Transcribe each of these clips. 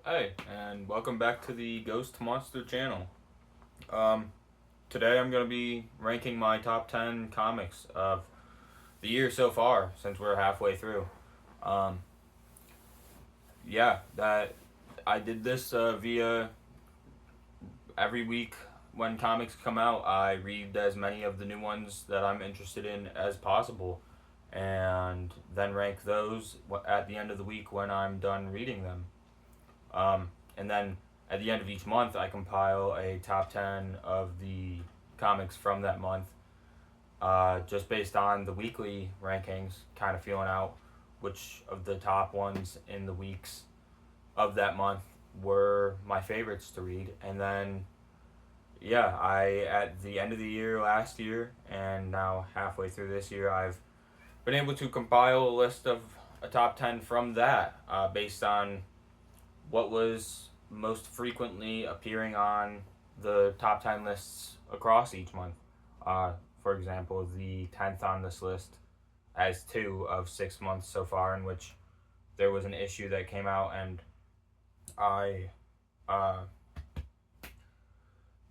Hey, and welcome back to the Ghost Monster channel. Um, Today I'm going to be ranking my top 10 comics of the year so far, since we're halfway through. Um, yeah, that I did this via every week when comics come out. I read as many of the new ones that I'm interested in as possible, and then rank those at the end of the week when I'm done reading them. And then at the end of each month, I compile a top 10 of the comics from that month, just based on the weekly rankings, kind of feeling out which of the top ones in the weeks of that month were my favorites to read. And then, yeah, at the end of the year last year, and now halfway through this year, I've been able to compile a list of a top 10 from that, based on what was most frequently appearing on the top 10 lists across each month. For example, the 10th on this list as 2 of 6 months so far, in which there was an issue that came out, and I uh,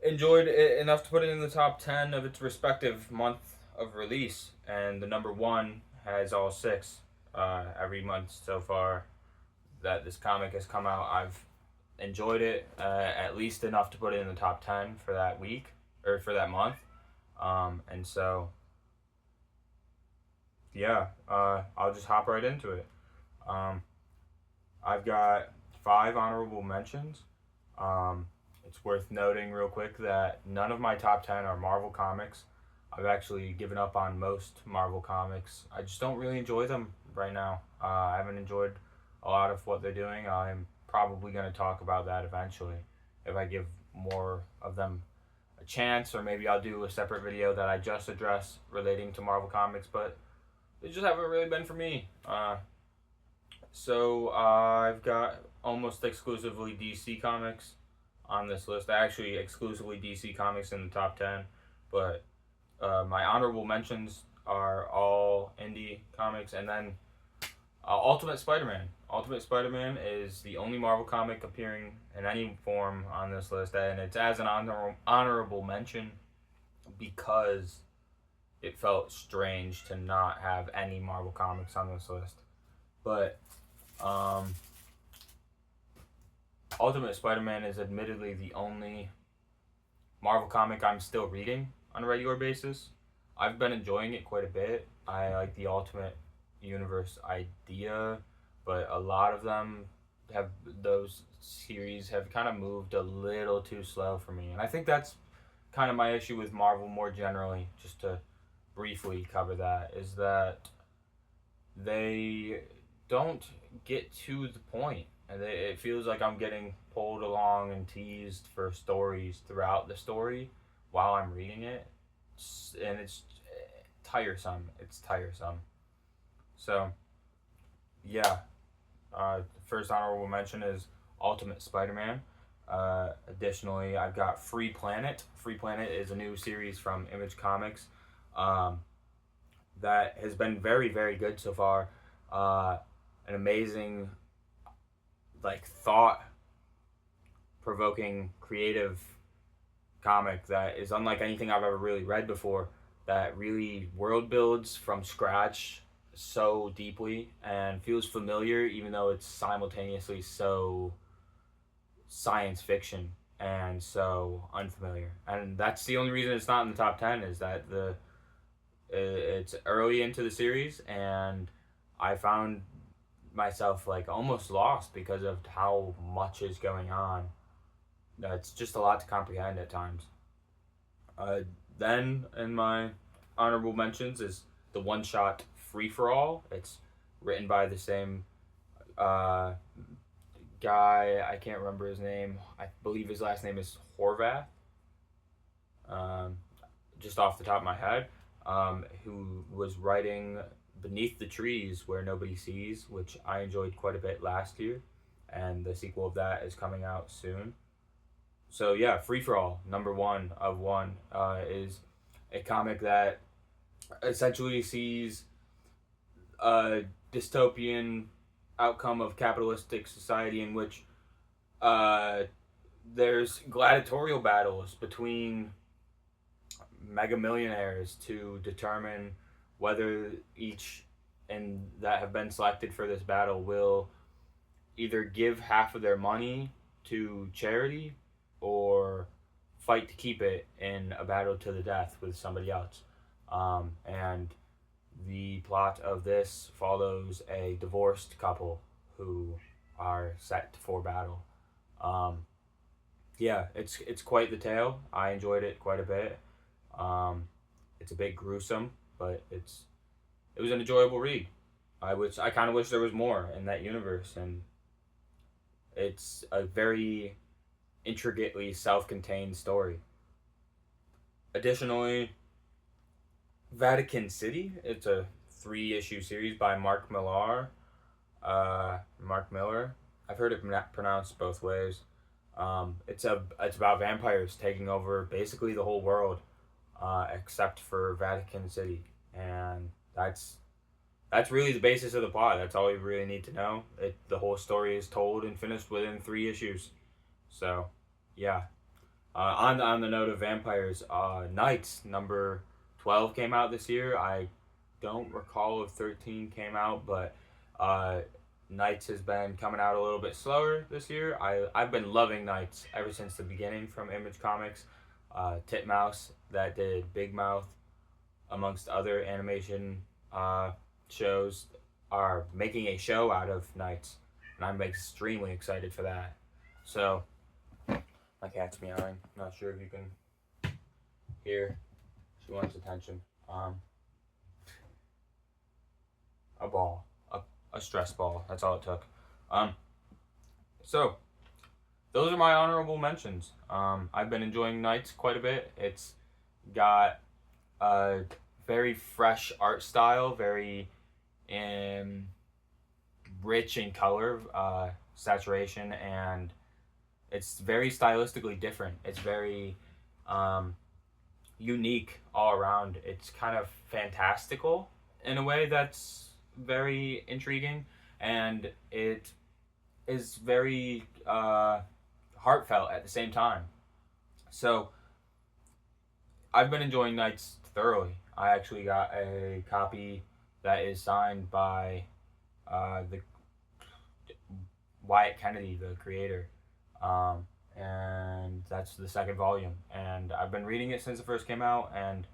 enjoyed it enough to put it in the top 10 of its respective month of release. And the number one has all six every month so far that this comic has come out. I've enjoyed it at least enough to put it in the top 10 for that week or for that month. And so, yeah, I'll just hop right into it. Um, I've got 5 honorable mentions. Um, it's worth noting real quick that none of my top 10 are Marvel comics. I've actually given up on most Marvel comics. I just don't really enjoy them right now. I haven't enjoyed a lot of what they're doing. I'm probably going to talk about that eventually if I give more of them a chance, or maybe I'll do a separate video that I just address relating to Marvel comics, but they just haven't really been for me. So I've got almost exclusively DC comics on this list. Actually, exclusively DC comics in the top 10, but my honorable mentions are all indie comics, and then Ultimate Spider-Man. Ultimate Spider-Man is the only Marvel comic appearing in any form on this list, and it's as an honorable mention because it felt strange to not have any Marvel comics on this list. But um, Ultimate Spider-Man is admittedly the only Marvel comic I'm still reading on a regular basis. I've been enjoying it quite a bit. I like the Ultimate Universe idea, but a lot of them have those series have kind of moved a little too slow for me. And I think that's kind of my issue with Marvel more generally, just to briefly cover that, is that they don't get to the point. And it feels like I'm getting pulled along and teased for stories throughout the story while I'm reading it. And it's tiresome. It's tiresome. So, yeah. First honorable mention is Ultimate Spider-Man. Additionally, I've got Free Planet. Free Planet is a new series from Image Comics that has been very, very good so far. An amazing, thought provoking, creative comic that is unlike anything I've ever really read before, that really world builds from scratch so deeply and feels familiar, even though it's simultaneously so science fiction and so unfamiliar. And that's the only reason it's not in the top 10, is that it's early into the series, and I found myself almost lost because of how much is going on. It's just a lot to comprehend at times. Then in my honorable mentions is the one shot Free for All. It's written by the same uh, guy. I can't remember his name. I believe his last name is Horvath. Um, just off the top of my head, who was writing Beneath the Trees Where Nobody Sees, which I enjoyed quite a bit last year, and the sequel of that is coming out soon. So yeah, Free for All, number one of one, is a comic that essentially sees a dystopian outcome of capitalistic society in which Uh, there's gladiatorial battles between mega millionaires to determine whether each and that have been selected for this battle will either give half of their money to charity or fight to keep it in a battle to the death with somebody else. And the plot of this follows a divorced couple who are set for battle. Um, yeah, it's quite the tale. I enjoyed it quite a bit. Um, it's a bit gruesome, but it was an enjoyable read. I kind of wish there was more in that universe, and it's a very intricately self-contained story. Additionally, Vatican City. It's a 3-issue series by Mark Millar. Mark Miller. I've heard it pronounced both ways. It's about vampires taking over basically the whole world, except for Vatican City, and that's really the basis of the plot. That's all you really need to know. The whole story is told and finished within 3 issues. So, yeah. On the note of vampires, Knights number 12 came out this year. I don't recall if 13 came out, but uh, Knights has been coming out a little bit slower this year. I've been loving Knights ever since the beginning from Image Comics. Titmouse that did Big Mouth, amongst other animation shows, are making a show out of Knights, and I'm extremely excited for that. So, my cat's meowing. Not sure if you can hear. She wants attention. A ball, a stress ball. That's all it took. Um, so those are my honorable mentions. I've been enjoying Knights quite a bit. It's got a very fresh art style, very um, rich in color, saturation, and it's very stylistically different. It's very um, unique all around. It's kind of fantastical in a way that's very intriguing, and it is very heartfelt at the same time. So I've been enjoying Knights thoroughly. I actually got a copy that is signed by the Wyatt Kennedy, the creator, and that's the second volume. And I've been reading it since it first came out, and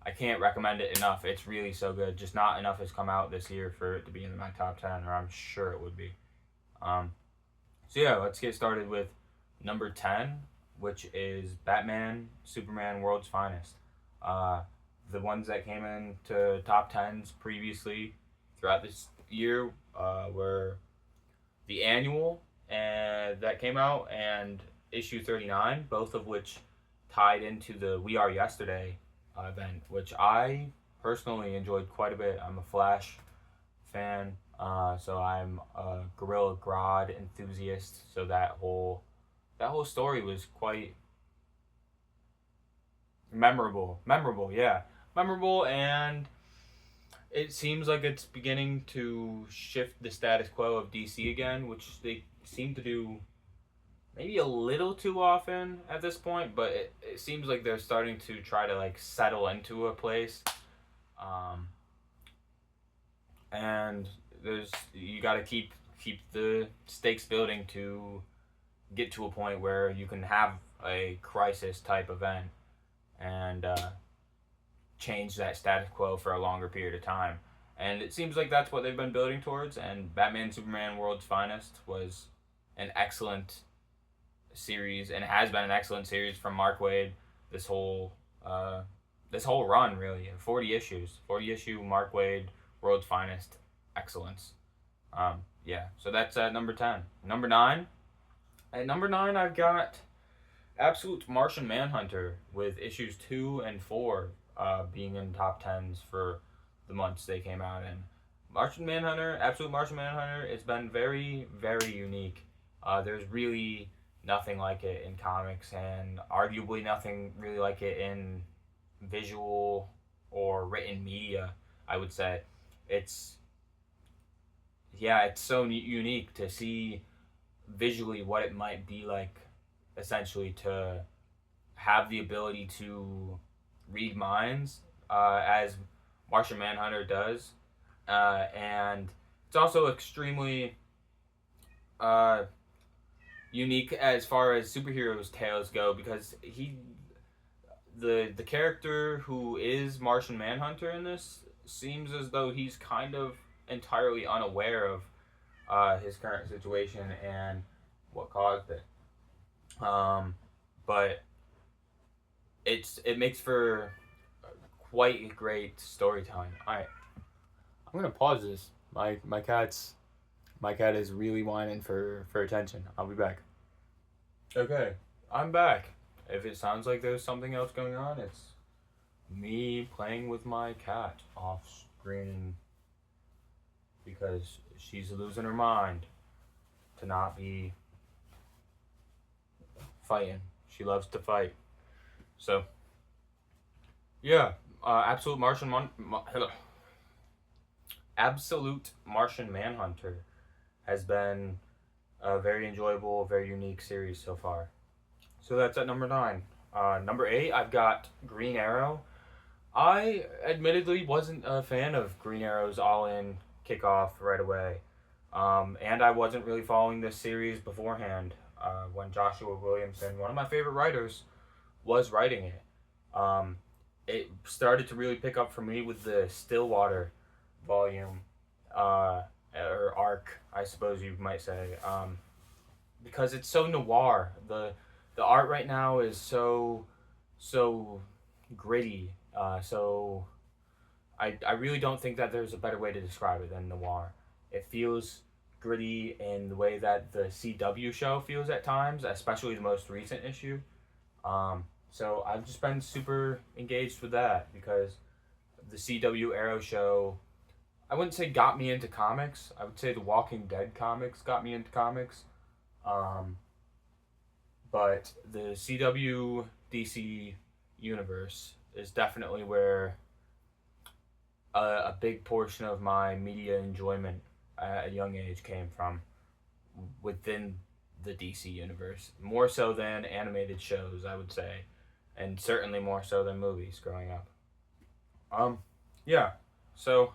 I can't recommend it enough. It's really so good. Just not enough has come out this year for it to be in my top 10, or I'm sure it would be. Um, so yeah, let's get started with number 10, which is Batman, Superman, World's Finest. Uh, the ones that came into top 10s previously throughout this year were the annual that came out and issue 39, both of which tied into the We Are Yesterday event, which I personally enjoyed quite a bit. I'm a Flash fan, so I'm a Gorilla Grodd enthusiast. So that whole story was quite memorable, yeah, memorable, and it seems like it's beginning to shift the status quo of DC again, which they seem to do maybe a little too often at this point, but it seems like they're starting to try to like settle into a place. Um, and there's you got to keep the stakes building to get to a point where you can have a crisis type event and change that status quo for a longer period of time. And it seems like that's what they've been building towards. And Batman Superman World's Finest was an excellent series, and has been an excellent series from Mark Waid. This whole this whole run, really, 40 issue Mark Waid World's Finest excellence. Yeah, so that's at number 10. Number 9. At number 9, I've got Absolute Martian Manhunter with issues 2 and 4 being in top 10s for the months they came out in. Absolute Martian Manhunter, it's been very, very unique. There's really nothing like it in comics, and arguably nothing really like it in visual or written media, I would say. It's, yeah, it's so unique to see visually what it might be like, essentially, to have the ability to read minds, as Martian Manhunter does, and it's also extremely uh, unique as far as superheroes tales go, because the character who is Martian Manhunter in this seems as though he's kind of entirely unaware of his current situation and what caused it. But it makes for quite great storytelling. All right, I'm gonna pause this. My cat is really whining for attention. I'll be back. Okay, I'm back. If it sounds like there's something else going on, it's me playing with my cat off screen because she's losing her mind to not be fighting. She loves to fight. So, yeah, Absolute Martian Manhunter has been a very enjoyable, very unique series so far. So that's at number 9. Number 8, I've got Green Arrow. I admittedly wasn't a fan of Green Arrow's all-in kickoff right away. And I wasn't really following this series beforehand when Joshua Williamson, one of my favorite writers, was writing it. It started to really pick up for me with the Stillwater volume, or arc, I suppose you might say, because it's so noir. The art right now is so gritty. So I really don't think that there's a better way to describe it than noir. It feels gritty in the way that the CW show feels at times, especially the most recent issue. So I've just been super engaged with that because the CW Arrow show, I wouldn't say got me into comics. I would say the Walking Dead comics got me into comics. But the CW DC universe is definitely where a big portion of my media enjoyment at a young age came from, within the DC universe. More so than animated shows, I would say. And certainly more so than movies growing up. Yeah. So,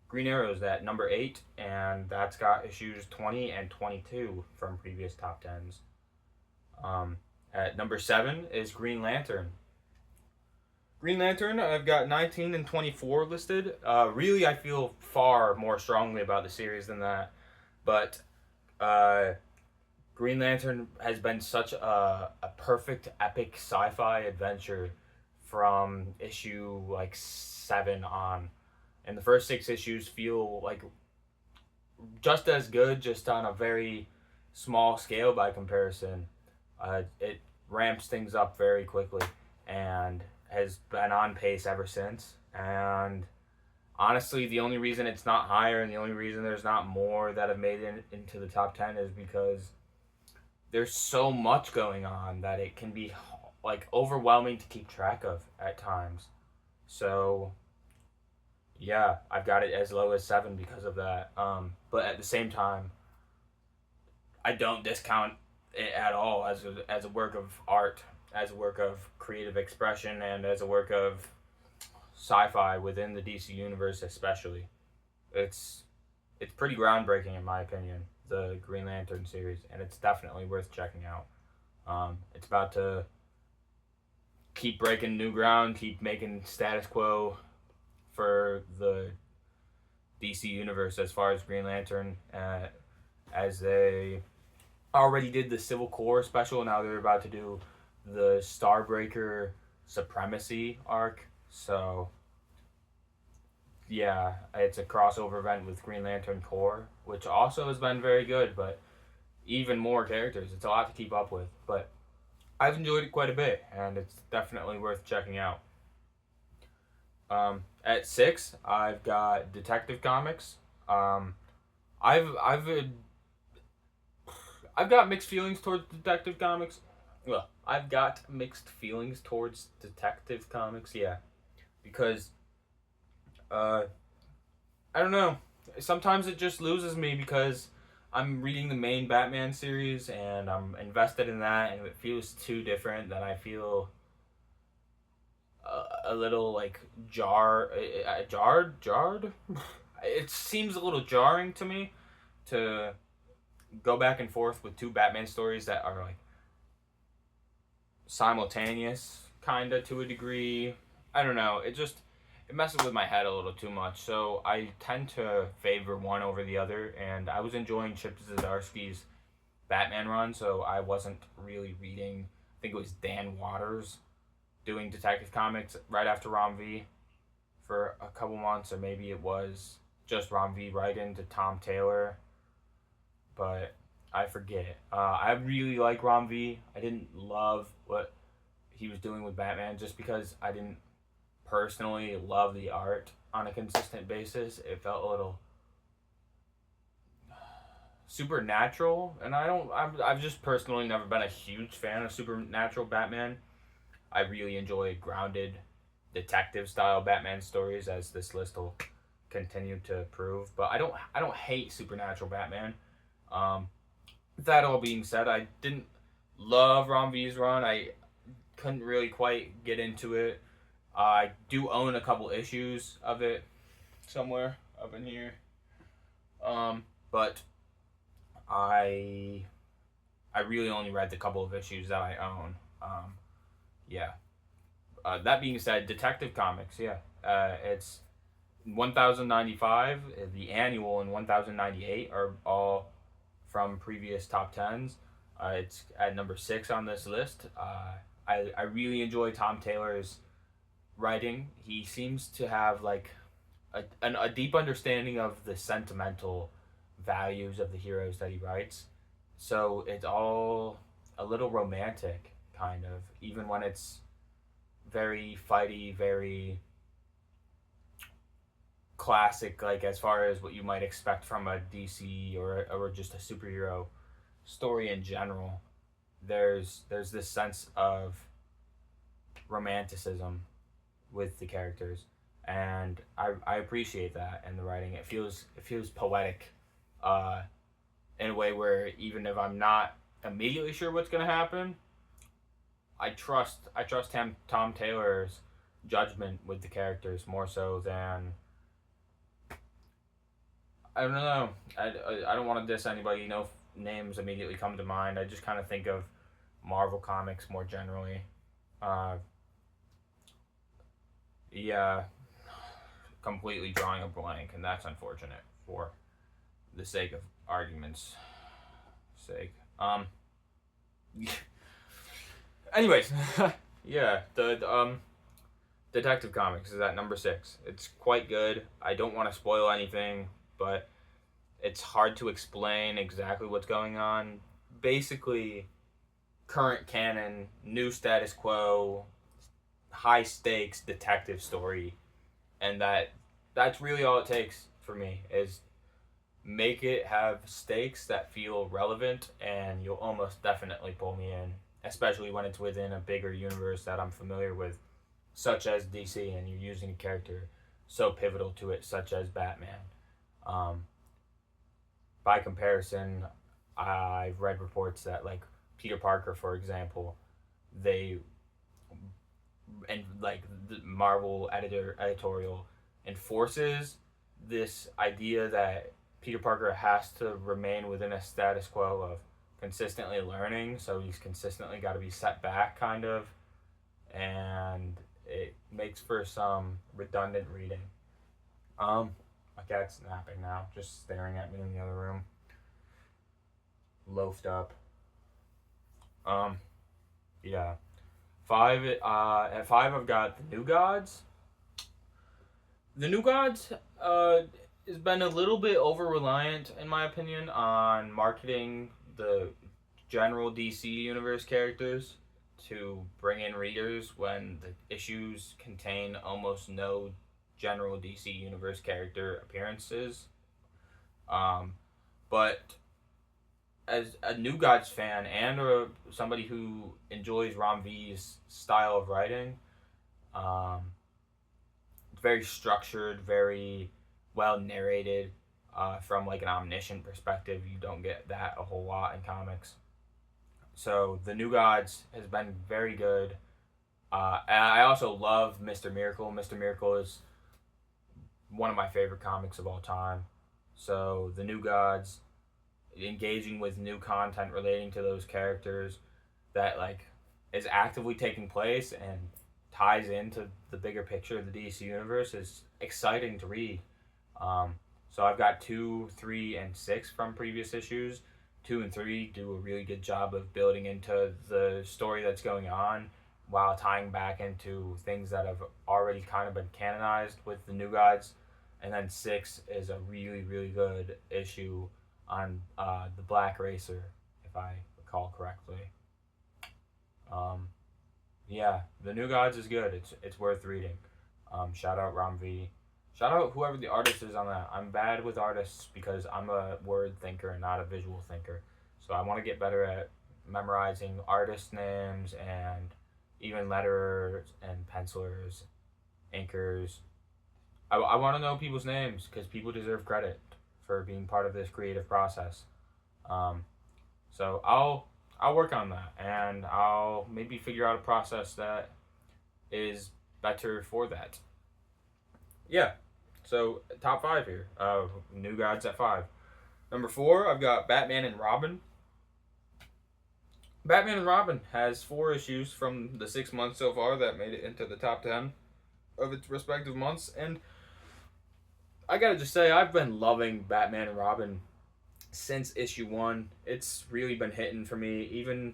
Green Arrow's at number 8, and that's got issues 20 and 22 from previous top 10s. At number 7 is Green Lantern. Green Lantern, I've got 19 and 24 listed. Really, I feel far more strongly about the series than that. But Green Lantern has been such a perfect epic sci-fi adventure from issue like 7 on. And the first 6 issues feel like just as good, just on a very small scale by comparison. It ramps things up very quickly and has been on pace ever since. And honestly, the only reason it's not higher and the only reason there's not more that have made it into the top 10 is because there's so much going on that it can be like overwhelming to keep track of at times. So yeah, I've got it as low as 7 because of that. But at the same time, I don't discount it at all as a work of art, as a work of creative expression, and as a work of sci-fi within the DC universe especially. It's pretty groundbreaking in my opinion, the Green Lantern series, and it's definitely worth checking out. It's about to keep breaking new ground, keep making status quo for the DC universe as far as Green Lantern, as they already did the Civil Core special. Now they're about to do the Starbreaker Supremacy arc. So yeah, it's a crossover event with Green Lantern Corps, which also has been very good, but even more characters. It's a lot to keep up with, but I've enjoyed it quite a bit, and it's definitely worth checking out. At 6, I've got Detective Comics. I've got mixed feelings towards Detective Comics. Well, I've got mixed feelings towards Detective Comics, yeah, because I don't know. Sometimes it just loses me because I'm reading the main Batman series and I'm invested in that, and if it feels too different, then I feel a little like jarred. It seems a little jarring to me to go back and forth with two Batman stories that are like simultaneous, kinda to a degree. I don't know. It messes with my head a little too much. So I tend to favor one over the other. And I was enjoying Chip Zdarsky's Batman run, so I wasn't really reading. I think it was Dan Waters doing Detective Comics right after Rom V for a couple months, or maybe it was just Rom V right into Tom Taylor, but I forget. I really like Rom V. I didn't love what he was doing with Batman just because I didn't personally love the art on a consistent basis. It felt a little supernatural, and I've just personally never been a huge fan of supernatural Batman. I really enjoy grounded detective style Batman stories, as this list will continue to prove. But I don't hate supernatural Batman. Um, that all being said, I didn't love Ron V's run. I couldn't really quite get into it. I do own a couple issues of it somewhere up in here. But I I really only read the couple of issues that I own. Yeah. That being said, Detective Comics, yeah, it's 1095. The annual and 1098 are all from previous top tens. It's at number 6 on this list. I really enjoy Tom Taylor's writing. He seems to have like a deep understanding of the sentimental values of the heroes that he writes. So it's all a little romantic, kind of, even when it's very fighty, very classic, like as far as what you might expect from a DC or just a superhero story in general. There's this sense of romanticism with the characters, and I appreciate that in the writing. It feels poetic, uh, in a way where even if I'm not immediately sure what's gonna happen, I trust Tom Taylor's judgment with the characters more so than I don't know. I don't want to diss anybody. No names immediately come to mind. I just kind of think of Marvel comics more generally. Uh, yeah, completely drawing a blank, and that's unfortunate for the sake of argument's sake. Anyways, yeah, the Detective Comics is at number 6. It's quite good. I don't want to spoil anything, but it's hard to explain exactly what's going on. Basically, current canon, new status quo, high stakes detective story, and that's really all it takes for me is make it have stakes that feel relevant, and you'll almost definitely pull me in, especially when it's within a bigger universe that I'm familiar with, such as DC, and you're using a character so pivotal to it, such as Batman. Um, by comparison, I've read reports that like Peter Parker, for example, they and like the Marvel editorial enforces this idea that Peter Parker has to remain within a status quo of consistently learning, so he's consistently got to be set back, kind of, and it makes for some redundant reading. My cat's napping now, just staring at me in the other room, loafed up. Um, yeah. At 5, I've got the New Gods. The New Gods has been a little bit over reliant, in my opinion, on marketing the general DC Universe characters to bring in readers when the issues contain almost no general DC Universe character appearances. But as a New Gods fan and somebody who enjoys Ram V's style of writing, it's very structured, very well narrated. from like an omniscient perspective. You don't get that a whole lot in comics. So the New Gods has been very good. And I also love Mr. Miracle. Mr. Miracle is one of my favorite comics of all time. So the New Gods, engaging with new content relating to those characters that like is actively taking place and ties into the bigger picture of the DC universe is exciting to read. Um, so I've got 2, 3, and 6 from previous issues. 2 and 3 do a really good job of building into the story that's going on while tying back into things that have already kind of been canonized with the New Gods. And then 6 is a really, really good issue on the Black Racer, if I recall correctly. Yeah, the New Gods is good. It's worth reading. Shout out Ram V. Shout out whoever the artist is on that. I'm bad with artists because I'm a word thinker and not a visual thinker. So I want to get better at memorizing artist names and even letterers and pencilers, inkers. I want to know people's names because people deserve credit for being part of this creative process. Um, so I'll work on that and I'll maybe figure out a process that is better for that. Yeah. So top 5 here. New Gods at 5. Number 4, I've got Batman and Robin. Batman and Robin has 4 issues from the 6 months so far that made it into the top 10 of its respective months, and I gotta just say I've been loving Batman and Robin since issue 1. It's really been hitting for me, even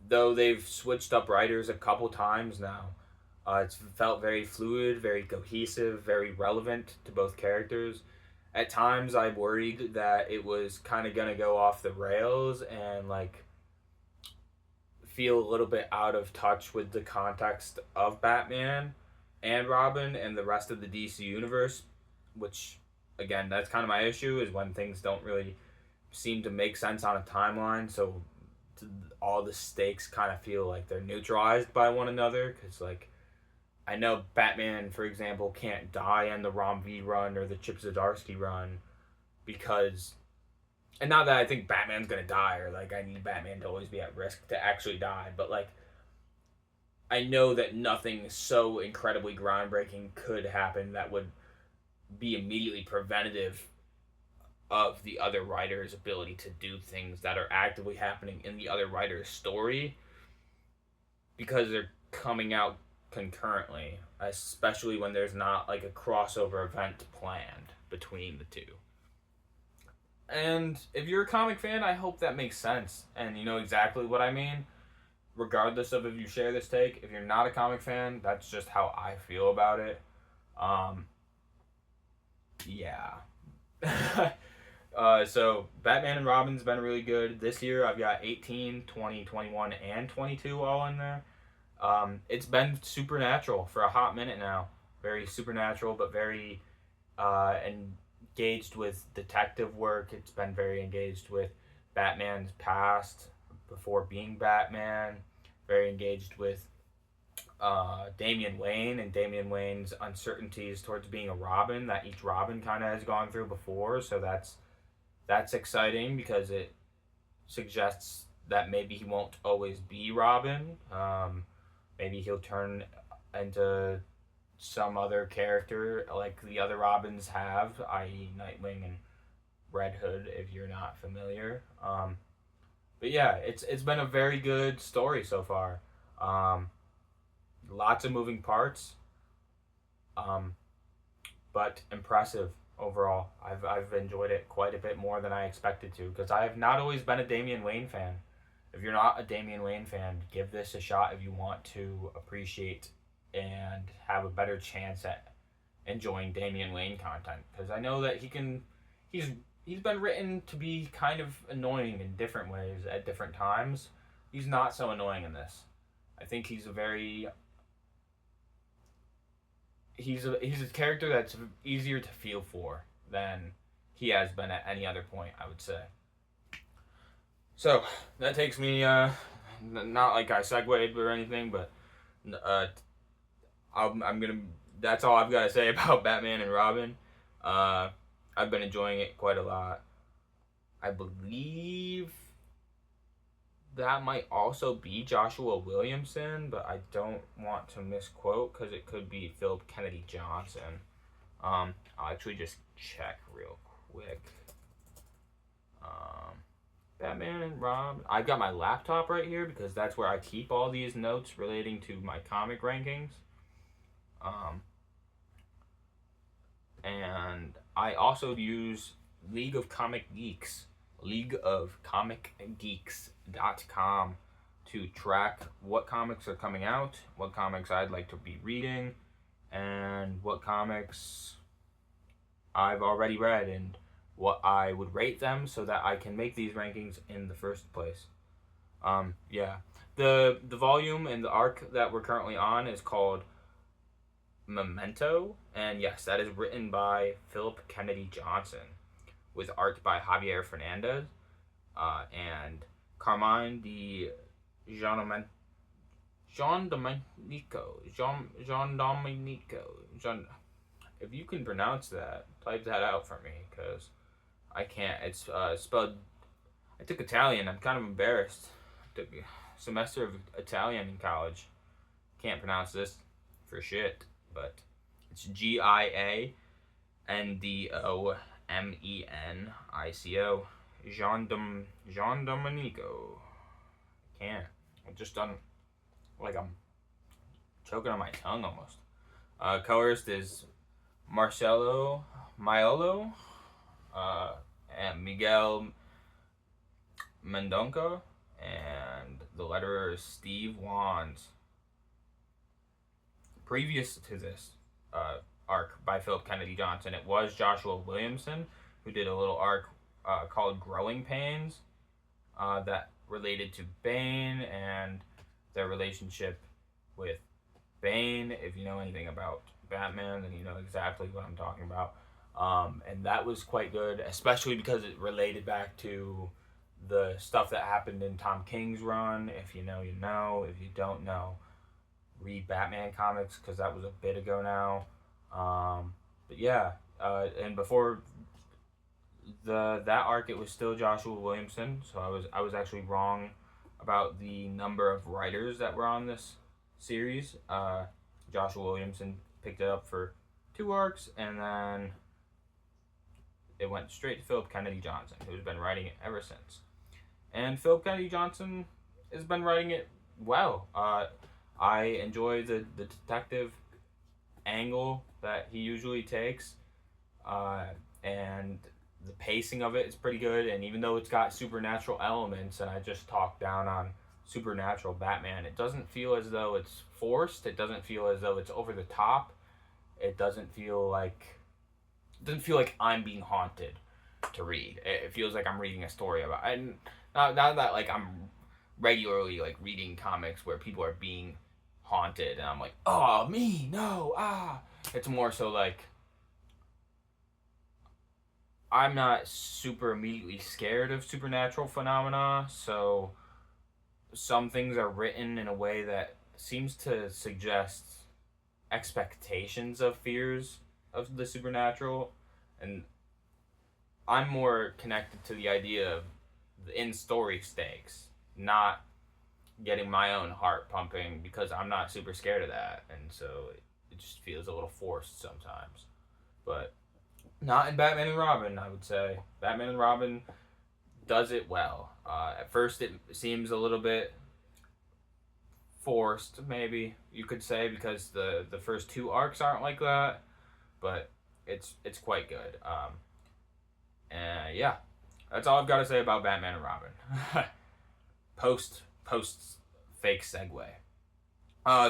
though they've switched up writers a couple times now. It's felt very fluid, very cohesive, very relevant to both characters. At times, I worried that it was kind of gonna go off the rails and like feel a little bit out of touch with the context of Batman and Robin and the rest of the DC universe. Which, again, that's kind of my issue, is when things don't really seem to make sense on a timeline. So all the stakes kind of feel like they're neutralized by one another, because like I know Batman, for example, can't die in the Rom V run or the Chip Zdarsky run because, and not that I think Batman's gonna die or like I need Batman to always be at risk to actually die, but like I know that nothing so incredibly groundbreaking could happen that would be immediately preventative of the other writer's ability to do things that are actively happening in the other writer's story because they're coming out concurrently, especially when there's not like a crossover event planned between the two. And if you're a comic fan, I hope that makes sense and you know exactly what I mean, regardless of if you share this take. If you're not a comic fan, that's just how I feel about it. Yeah. So Batman and Robin's been really good. This year I've got 18, 20, 21, and 22 all in there. It's been supernatural for a hot minute now. Very supernatural, but very engaged with detective work. It's been very engaged with Batman's past before being Batman. Very engaged with Damian Wayne and Damian Wayne's uncertainties towards being a Robin that each Robin kind of has gone through before. So that's exciting because it suggests that maybe he won't always be Robin. Maybe he'll turn into some other character like the other Robins have, i.e. Nightwing and Red Hood, if you're not familiar. But yeah, it's been a very good story so far. Lots of moving parts, but impressive overall. I've enjoyed it quite a bit more than I expected to because I have not always been a Damian Wayne fan. If you're not a Damian Wayne fan, give this a shot if you want to appreciate and have a better chance at enjoying Damian Wayne content, because I know that he's been written to be kind of annoying in different ways at different times. He's not so annoying in this. I think he's a character that's easier to feel for than he has been at any other point, I would say. So that takes me, not like I segued or anything, but I'm gonna. That's all I've got to say about Batman and Robin. I've been enjoying it quite a lot. I believe that might also be Joshua Williamson, but I don't want to misquote because it could be Philip Kennedy Johnson. I'll actually just check real quick. Batman and Robin. I've got my laptop right here because that's where I keep all these notes relating to my comic rankings. And I also use League of Comic Geeks, leagueofcomicgeeks.com, to track what comics are coming out, what comics I'd like to be reading, and what comics I've already read, and what I would rate them so that I can make these rankings in the first place. Yeah. The volume and the arc that we're currently on is called Memento, and yes, that is written by Philip Kennedy Johnson, with art by Javier Fernandez, and Carmine Di Jean Domenico. If you can pronounce that, type that out for me, because I can't. It's spelled. I took Italian. I'm kind of embarrassed. I took a semester of Italian in college. Can't pronounce this for shit, but it's Giandomenico. Jean Domenico. Can't. I've just done like I'm choking on my tongue almost. Colorist is Marcelo Maiolo, and Miguel Mendonca, and the letterer is Steve Wands. Previous to this arc by Philip Kennedy Johnson, it was Joshua Williamson who did a little arc called Growing Pains that related to Bane and their relationship with Bane. If you know anything about Batman, then you know exactly what I'm talking about. And that was quite good, especially because it related back to the stuff that happened in Tom King's run. If you know, you know. If you don't know, read Batman comics, because that was a bit ago now. But yeah, and before that arc, it was still Joshua Williamson. So I was actually wrong about the number of writers that were on this series. Joshua Williamson picked it up for 2 arcs, and then it went straight to Philip Kennedy Johnson, who's been writing it ever since. And Philip Kennedy Johnson has been writing it well. I enjoy the detective angle that he usually takes, and the pacing of it is pretty good. And even though it's got supernatural elements, and I just talked down on supernatural Batman, it doesn't feel as though it's forced. It doesn't feel as though it's over the top. It doesn't feel like I'm being haunted to read. It feels like I'm reading a story about, and not that like I'm regularly like reading comics where people are being haunted and I'm like, oh, me, no, ah. It's more so like I'm not super immediately scared of supernatural phenomena, so some things are written in a way that seems to suggest expectations of fears of the supernatural, and I'm more connected to the idea of the in-story stakes, not getting my own heart pumping, because I'm not super scared of that, and so it just feels a little forced sometimes. But not in Batman and Robin, I would say. Batman and Robin does it well. At first it seems a little bit forced, maybe you could say, because the first 2 arcs aren't like that, but it's quite good. And yeah, that's all I've got to say about Batman and Robin. post fake segue.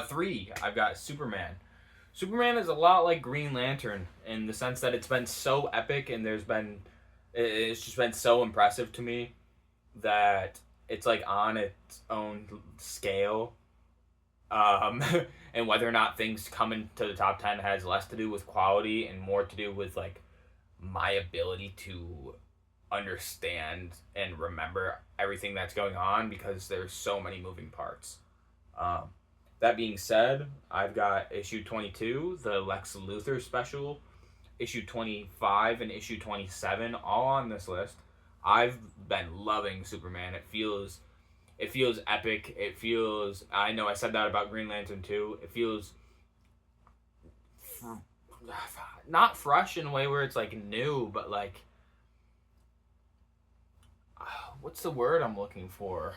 3, I've got Superman. Superman is a lot like Green Lantern in the sense that it's been so epic, and it's just been so impressive to me that it's like on its own scale. And whether or not things come into the top 10 has less to do with quality and more to do with like my ability to understand and remember everything that's going on, because there's so many moving parts. That being said, I've got issue 22, the Lex Luthor special, issue 25 and issue 27 all on this list. I've been loving Superman. It feels epic. It feels, I know I said that about Green Lantern too. It feels not fresh in a way where it's like new, but like, what's the word I'm looking for?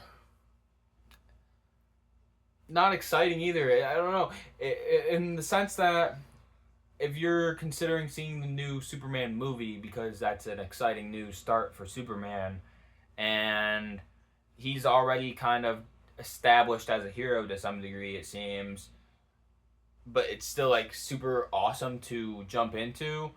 Not exciting either. I don't know. In the sense that if you're considering seeing the new Superman movie because that's an exciting new start for Superman, and he's already kind of established as a hero to some degree, it seems, but it's still like super awesome to jump into.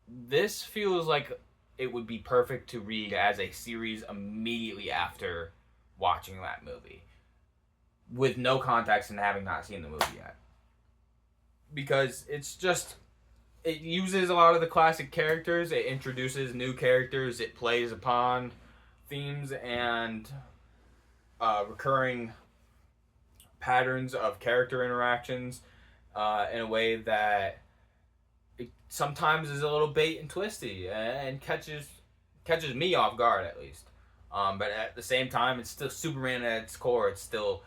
This feels like it would be perfect to read as a series immediately after watching that movie, with no context and having not seen the movie yet. Because it's just, it uses a lot of the classic characters, it introduces new characters, it plays upon themes and recurring patterns of character interactions in a way that it sometimes is a little bait and twisty and catches me off guard, at least. But at the same time, it's still Superman at its core. It's still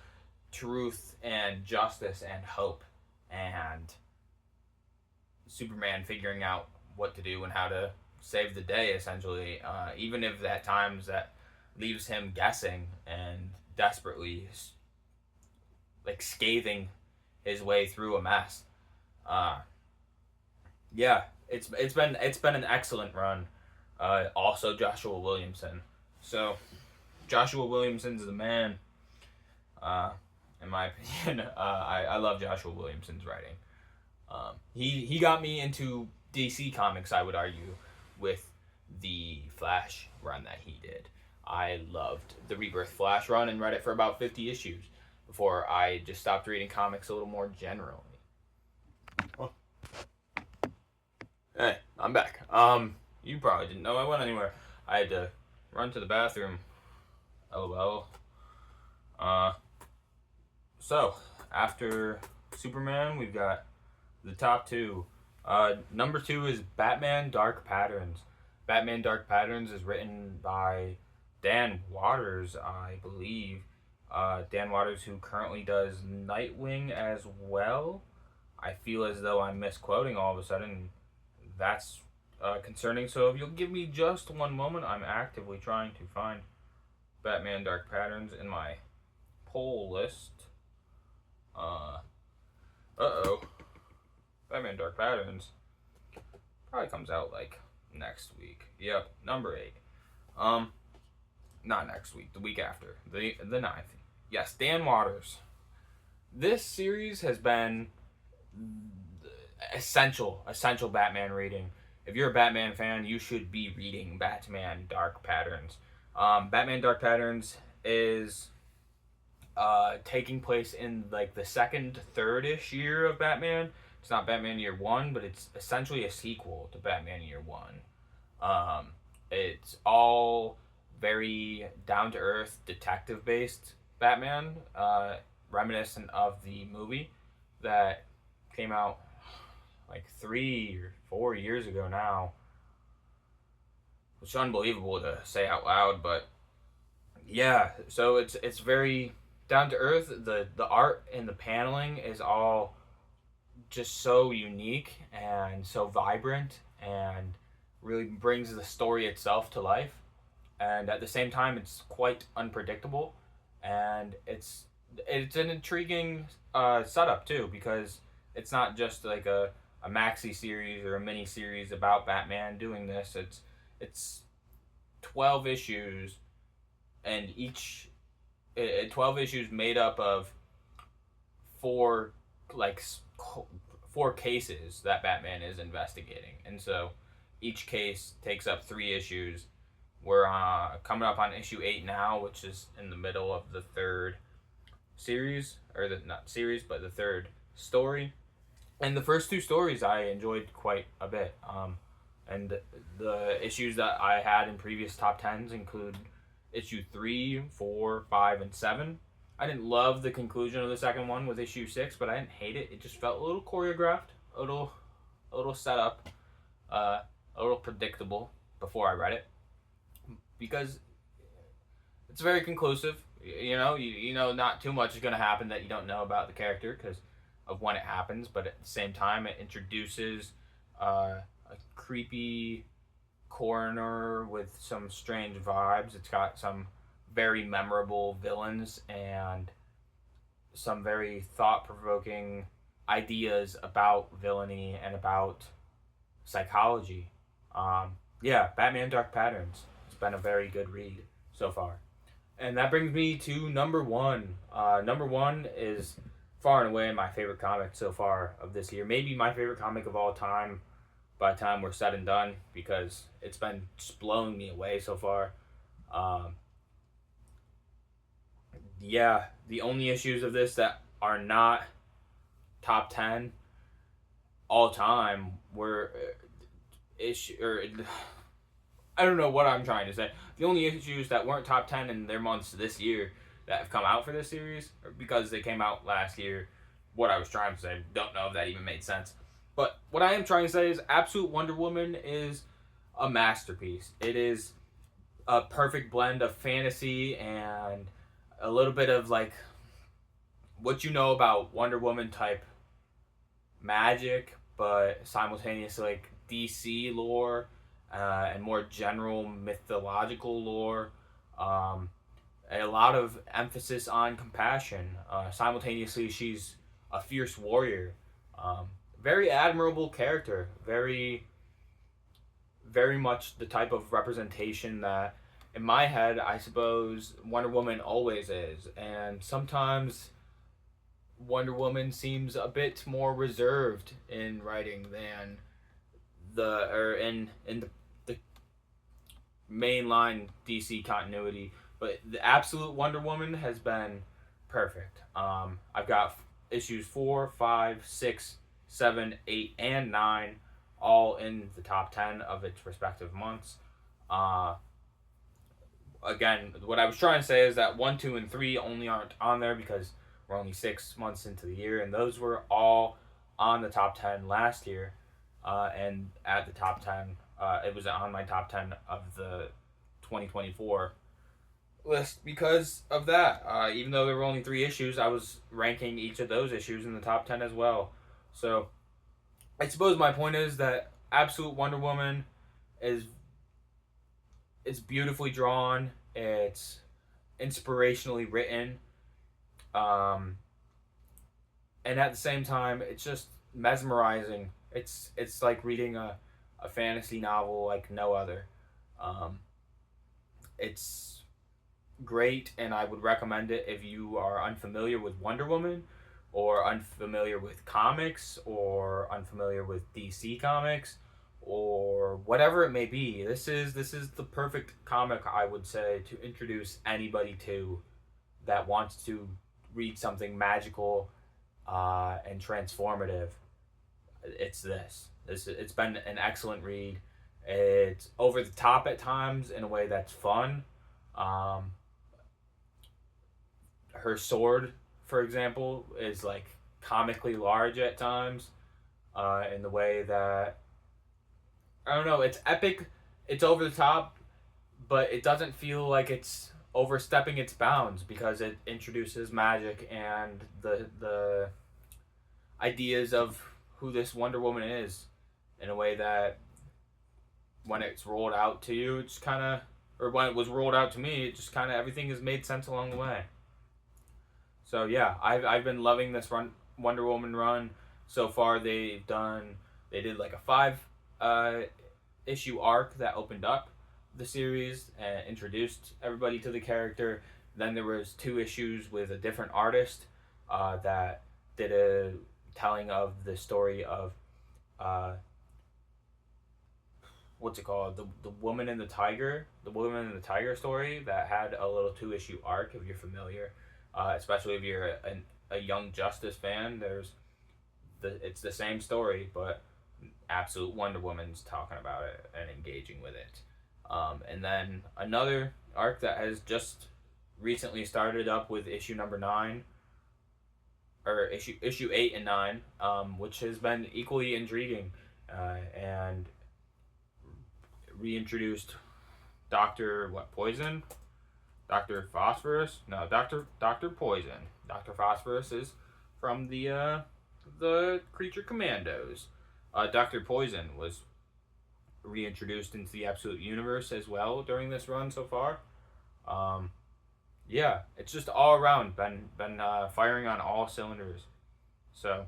truth and justice and hope, and Superman figuring out what to do and how to save the day, essentially, even if at times that leaves him guessing and desperately like scathing his way through a mess. Yeah, it's been an excellent run. Also Joshua Williamson. So Joshua Williamson's the man. In my opinion, I love Joshua Williamson's writing. He got me into DC Comics, I would argue, with the Flash run that he did. I loved the Rebirth Flash run and read it for about 50 issues before I just stopped reading comics a little more generally. Oh. Hey, I'm back. You probably didn't know I went anywhere. I had to run to the bathroom. LOL. So, after Superman, we've got the top two. Number 2 is Batman Dark Patterns. Batman Dark Patterns is written by Dan Watters, I believe. Dan Watters, who currently does Nightwing as well. I feel as though I'm misquoting all of a sudden. That's concerning. So if you'll give me just one moment, I'm actively trying to find Batman Dark Patterns in my poll list. Batman Dark Patterns probably comes out like next week. Yep, number 8. Not next week, the week after, the 9th. Yes, Dan Watters. This series has been essential Batman reading. If you're a Batman fan, you should be reading Batman Dark Patterns. Batman Dark Patterns is taking place in like the second, third-ish year of Batman. It's not Batman Year One, but it's essentially a sequel to Batman Year One. It's all very down-to-earth, detective-based Batman, reminiscent of the movie that came out like 3 or 4 years ago now. It's unbelievable to say out loud, but yeah. So it's very down to earth. The art and the paneling is all just so unique and so vibrant, and really brings the story itself to life. And at the same time, it's quite unpredictable, and it's an intriguing setup too, because it's not just like a maxi series or a mini series about Batman doing this. It's 12 issues, and each 12 issues made up of four cases that Batman is investigating, and so each case takes up 3 issues. We're coming up on issue 8 now, which is in the middle of the third series, or not series, but the third story. And the first 2 stories I enjoyed quite a bit. And the issues that I had in previous top 10s include issue 3, 4, 5, and 7. I didn't love the conclusion of the second one with issue 6, but I didn't hate it. It just felt a little choreographed, a little setup, a little predictable before I read it, because it's very conclusive. You know, not too much is going to happen that you don't know about the character because of when it happens, but at the same time, it introduces a creepy coroner with some strange vibes. It's got some very memorable villains and some very thought provoking ideas about villainy and about psychology. Yeah, Batman Dark Patterns. It's been a very good read so far. And that brings me to number one. Number one is far and away my favorite comic so far of this year. Maybe my favorite comic of all time by the time we're said and done, because it's been just blowing me away so far. Um, yeah, the only issues of this that are not top 10 all time were issue or I don't know what I'm trying to say. The only issues that weren't top 10 in their months this year that have come out for this series, or because they came out last year, what I was trying to say, don't know if that even made sense. But what I am trying to say is Absolute Wonder Woman is a masterpiece. It is a perfect blend of fantasy and a little bit of like what you know about Wonder Woman type magic, but simultaneously like DC lore and more general mythological lore. Um, a lot of emphasis on compassion. Simultaneously, she's a fierce warrior. Very admirable character. Very much the type of representation that, in my head, I suppose Wonder Woman always is. And sometimes Wonder Woman seems a bit more reserved in writing than in the mainline DC continuity. But the Absolute Wonder Woman has been perfect. I've got issues 4, 5, 6, 7, 8, and 9 all in the top 10 of its respective months. Again, what I was trying to say is that 1, 2, and 3 only aren't on there because we're only 6 months into the year, and those were all on the top 10 last year. And at the top 10, it was on my top 10 of the 2024 list because of that. Even though there were only 3 issues, I was ranking each of those issues in the top 10 as well. So I suppose my point is that Absolute Wonder Woman is it's beautifully drawn. It's inspirationally written. And at the same time, it's just mesmerizing. It's like reading a fantasy novel like no other. Um, it's great, and I would recommend it if you are unfamiliar with Wonder Woman, or unfamiliar with comics, or unfamiliar with DC Comics, or whatever it may be. This is the perfect comic, I would say, to introduce anybody to that wants to read something magical and transformative. It's this. It's been an excellent read. It's over the top at times in a way that's fun. Her sword, for example, is like comically large at times, in the way that I don't know. It's epic. It's over the top, but it doesn't feel like it's overstepping its bounds because it introduces magic and the ideas of who this Wonder Woman is in a way that when it's rolled out to you, it's kind of, or when it was rolled out to me, it just kind of everything has made sense along the way. So yeah, I've been loving this Wonder Woman run so far. They did like a 5 issue arc that opened up the series and introduced everybody to the character. Then there was 2 issues with a different artist that did a telling of the story of what's it called, the woman and the tiger, story that had a little 2 issue arc. If you're familiar, especially if you're a Young Justice fan, it's the same story, but Absolute Wonder Woman's talking about it and engaging with it. And then another arc that has just recently started up with issue number 9, or issue 8 and 9, which has been equally intriguing. and reintroduced Doctor Poison, Doctor Phosphorus. No, Doctor Poison. Doctor Phosphorus is from the Creature Commandos. Doctor Poison was reintroduced into the Absolute Universe as well during this run so far. Yeah, it's just all around been firing on all cylinders. So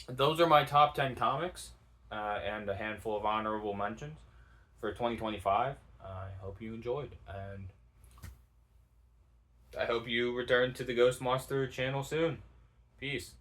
those are my top 10 comics, and a handful of honorable mentions for 2025. I hope you enjoyed, and I hope you return to the Ghost Monster channel soon. Peace.